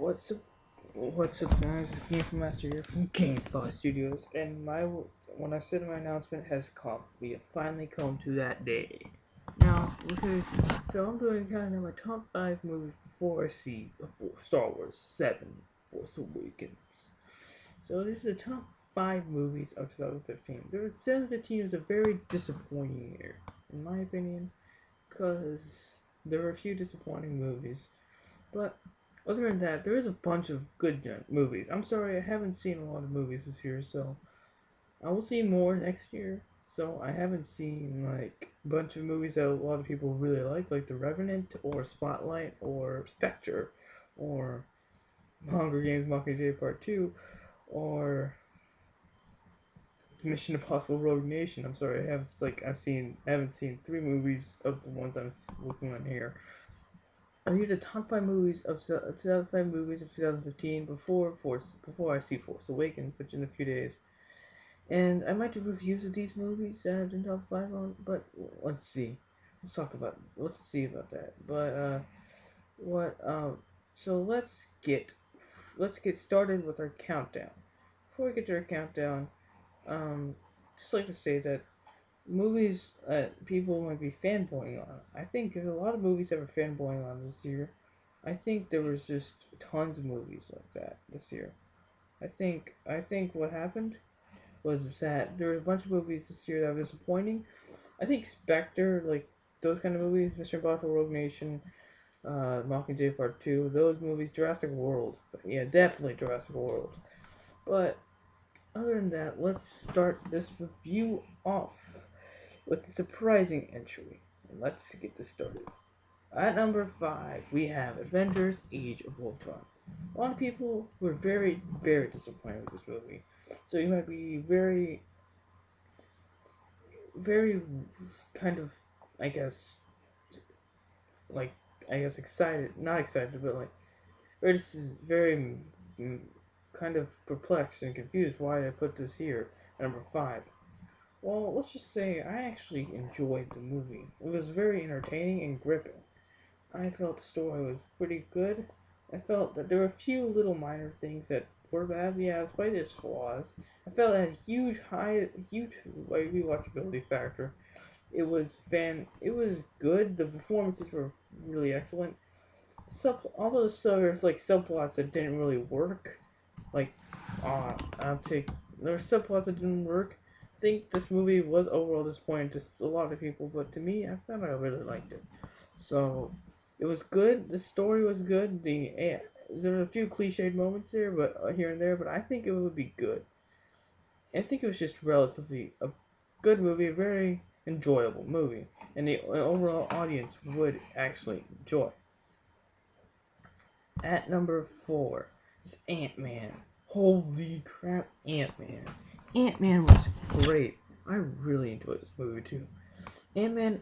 What's up? What's up, guys? It's Game Master here from GameSpot Studios, and when I said my announcement has come, we have finally come to that day. Now, okay, so I'm doing kind of my top 5 movies before I see Star Wars 7: Force Awakens. So this is the top 5 movies of 2015. 2015 was a very disappointing year, in my opinion, because there were a few disappointing movies, but other than that, there is a bunch of good movies. I'm sorry, I haven't seen a lot of movies this year, so I will see more next year. So I haven't seen like a bunch of movies that a lot of people really like The Revenant or Spotlight or Spectre or Hunger Games Mockingjay Part 2 or Mission Impossible Rogue Nation. I'm sorry, I haven't seen 3 movies of the ones I'm looking on here. I'll hear the top 5 movies of 2015 before I see Force Awakens, which in a few days. And I might do reviews of these movies that I've done top 5 on, but let's see. Let's see about that. But so let's get started with our countdown. Before we get to our countdown, just like to say that movies that people might be fanboying on. I think there's a lot of movies that were fanboying on this year. I think there was just tons of movies like that this year. I think what happened was that there were a bunch of movies this year that were disappointing. I think Spectre, like those kind of movies, Mission Impossible Rogue Nation, Mockingjay Part 2, those movies, Jurassic World. Yeah, definitely Jurassic World. But other than that, let's start this review off with a surprising entry. Let's get this started. At number 5, we have Avengers Age of Ultron. A lot of people were very, very disappointed with this movie. So you might be very, very kind of, I guess excited, not excited, but this is very kind of perplexed and confused why I put this here at number 5. Well, let's just say I actually enjoyed the movie. It was very entertaining and gripping. I felt the story was pretty good. I felt that there were a few little minor things that were bad, yeah, despite its flaws. I felt it had a huge rewatchability factor. It was good. The performances were really excellent. Although there's subplots that didn't really work. There were subplots that didn't work. I think this movie was overall disappointing to a lot of people, but to me, I found I really liked it. So it was good. The story was good. There were a few cliched moments there, but here and there. But I think it would be good. I think it was just relatively a good movie, a very enjoyable movie, and the overall audience would actually enjoy. At number 4 is AntMan. Holy crap, AntMan. AntMan was great. I really enjoyed this movie too. AntMan,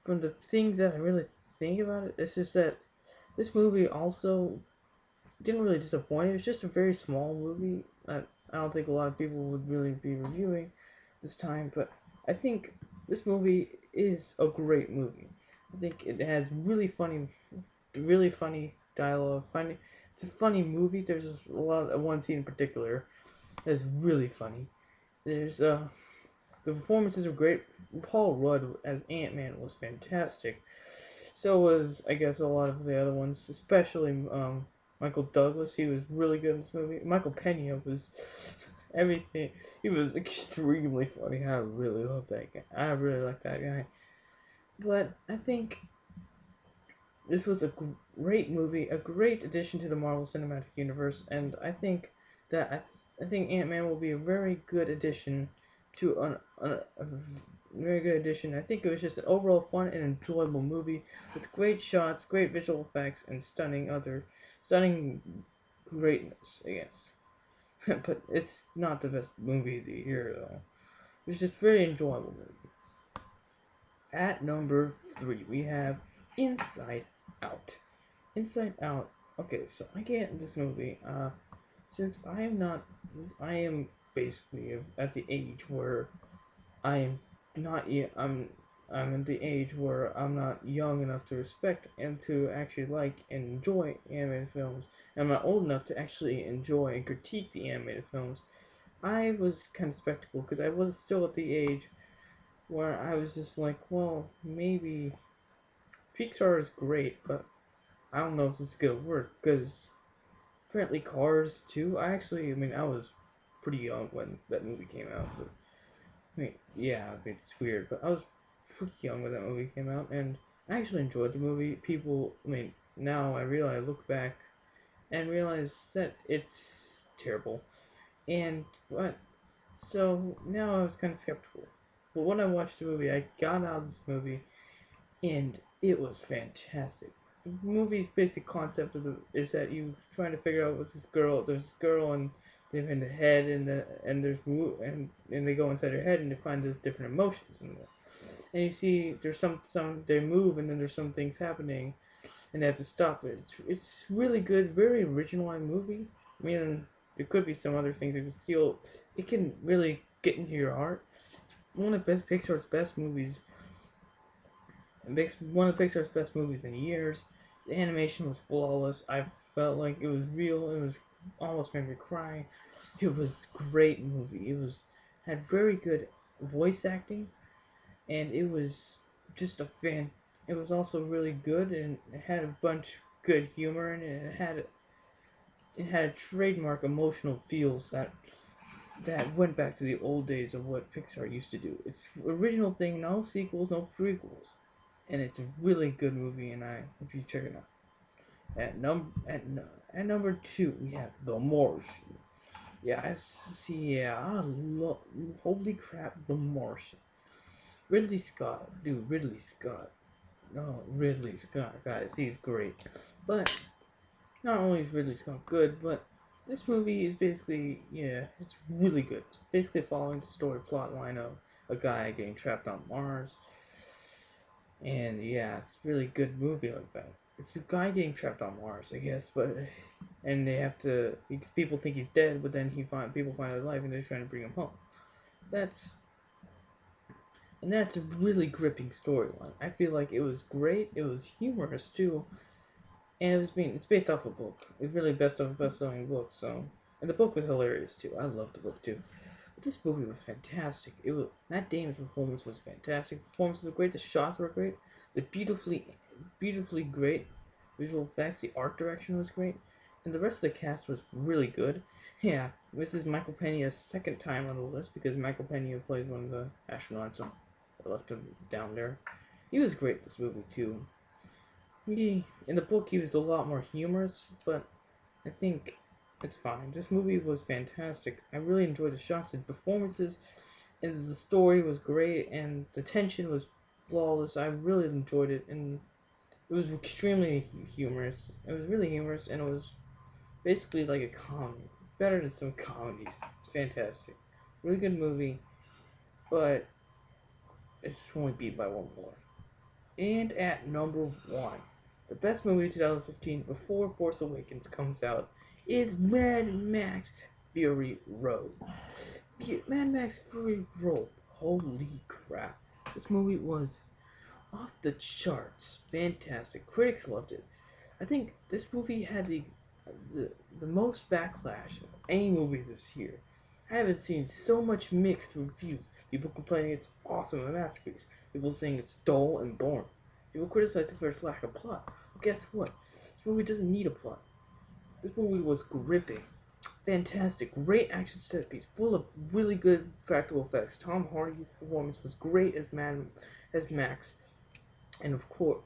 from the things that I really think about it, it's just that this movie also didn't really disappoint. It was just a very small movie that I don't think a lot of people would really be reviewing this time, but I think this movie is a great movie. I think it has really funny dialogue. It's a funny movie. There's one scene in particular that's really funny. The performances are great. Paul Rudd as Ant-Man was fantastic. So was, I guess, a lot of the other ones, especially Michael Douglas. He was really good in this movie. Michael Pena was everything. He was extremely funny. I really love that guy. I really like that guy. But I think this was a great movie, a great addition to the Marvel Cinematic Universe, and I think that I think Ant-Man will be a very good addition to a very good addition. I think it was just an overall fun and enjoyable movie with great shots, great visual effects, and stunning greatness, I guess. But it's not the best movie of the year, though. It was just a very enjoyable movie. At number 3, we have Inside Out. Inside Out. Okay, so I get this movie. Since I am basically at the age where I am not yet. I'm in the age where I'm not young enough to respect and to actually like and enjoy animated films. I'm not old enough to actually enjoy and critique the animated films. I was kind of skeptical because I was still at the age where I was just like, well, maybe Pixar is great, but I don't know if this is gonna work because apparently Cars too. I mean, I was pretty young when that movie came out, but I mean, yeah, I mean, it's weird, but I was pretty young when that movie came out, and I actually enjoyed the movie. I mean, now I look back and realize that it's terrible, and but so now I was kind of skeptical. But when I watched the movie, I got out of this movie and it was fantastic. The movie's basic concept is that you trying to figure out what's this girl. There's this girl and they're in the head and there's and they go inside her head and they find these different emotions and you see there's some they move and then there's some things happening and they have to stop it. It's really good, very original movie. I mean, there could be some other things that can steal. It can really get into your heart. It's one of best Pixar's best movies. It makes one of Pixar's best movies in years. The animation was flawless. I felt like it was real. It was almost made me cry. It was a great movie. It was had very good voice acting, and it was just a fan. It was also really good, and it had a bunch of good humor in it. It had a trademark emotional feels that went back to the old days of what Pixar used to do. It's original thing, no sequels, no prequels, and it's a really good movie, and I hope you check it out. At number two, we have The Martian. Yeah, I see. Yeah, holy crap, The Martian. Ridley Scott, dude, Ridley Scott. No, Ridley Scott, guys, he's great. But not only is Ridley Scott good, but this movie is basically, yeah, it's really good. It's basically following the story plot line of a guy getting trapped on Mars. And yeah, it's a really good movie like that. It's a guy getting trapped on Mars, I guess, but and they have to. People think he's dead, but then people find out alive, and they're trying to bring him home. That's that's a really gripping storyline. I feel like it was great. It was humorous too, and it's based off a book. It's really best of a best-selling book. So, and the book was hilarious too. I loved the book too. But this movie was fantastic. Matt Damon's performance was fantastic. The performances were great. The shots were great. The beautifully great visual effects. The art direction was great, and the rest of the cast was really good. Yeah, this is Michael Pena's second time on the list because Michael Pena played one of the astronauts. So I left him down there. He was great in this movie too. In the book, he was a lot more humorous, but I think it's fine. This movie was fantastic. I really enjoyed the shots and performances, and the story was great, and the tension was flawless. I really enjoyed it, and it was extremely humorous. It was really humorous, and it was basically like a comedy. Better than some comedies. It's fantastic. Really good movie, but it's only beat by one point. And at number one, the best movie of 2015 before Force Awakens comes out is Mad Max Fury Road. Mad Max Fury Road. Holy crap. This movie was off the charts. Fantastic. Critics loved it. I think this movie had the most backlash of any movie this year. I haven't seen so much mixed reviews. People complaining it's awesome, a masterpiece. People saying it's dull and boring. People criticize it for its lack of plot. Well, guess what? This movie doesn't need a plot. This movie was gripping, fantastic, great action set piece, full of really good practical effects. Tom Hardy's performance was great as Max, and of course,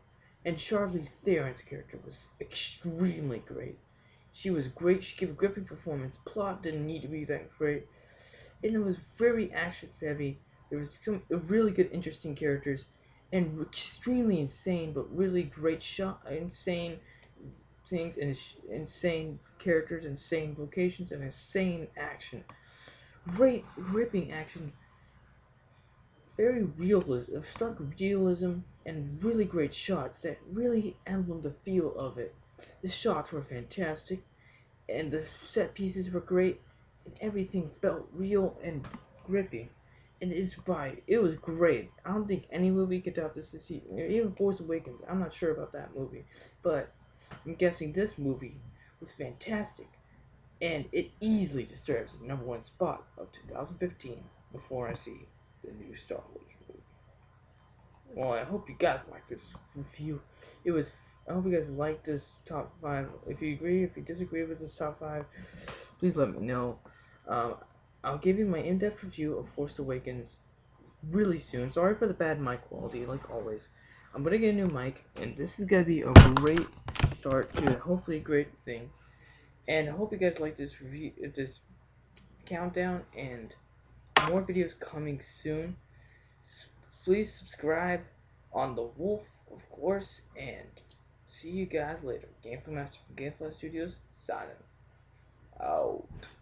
and Charlize Theron's character was extremely great. She was great. She gave a gripping performance. Plot didn't need to be that great, and it was very action heavy. There was some really good, interesting characters, and extremely insane, but really great insane things, and insane characters, insane locations, and insane action. Great, gripping action. Very realism, stark realism, and really great shots that really emblemed the feel of it. The shots were fantastic, and the set pieces were great, and everything felt real and gripping. and it was great. I don't think any movie could top this year. Even Force Awakens. I'm not sure about that movie, but I'm guessing this movie was fantastic, and it easily deserves the number one spot of 2015 before I see the new Star Wars movie. Well, I hope you guys like this review. It was. I hope you guys like this top five. If you agree, if you disagree with this top five, please let me know. Um, I'll give you my in-depth review of Force Awakens really soon. Sorry for the bad mic quality, like always. I'm gonna get a new mic, and this is gonna be a great start to hopefully a great thing. And I hope you guys like this review, this countdown, and more videos coming soon. Please subscribe on the Wolf, of course, and see you guys later. Gameful Master from Gamefly Studios, signing out.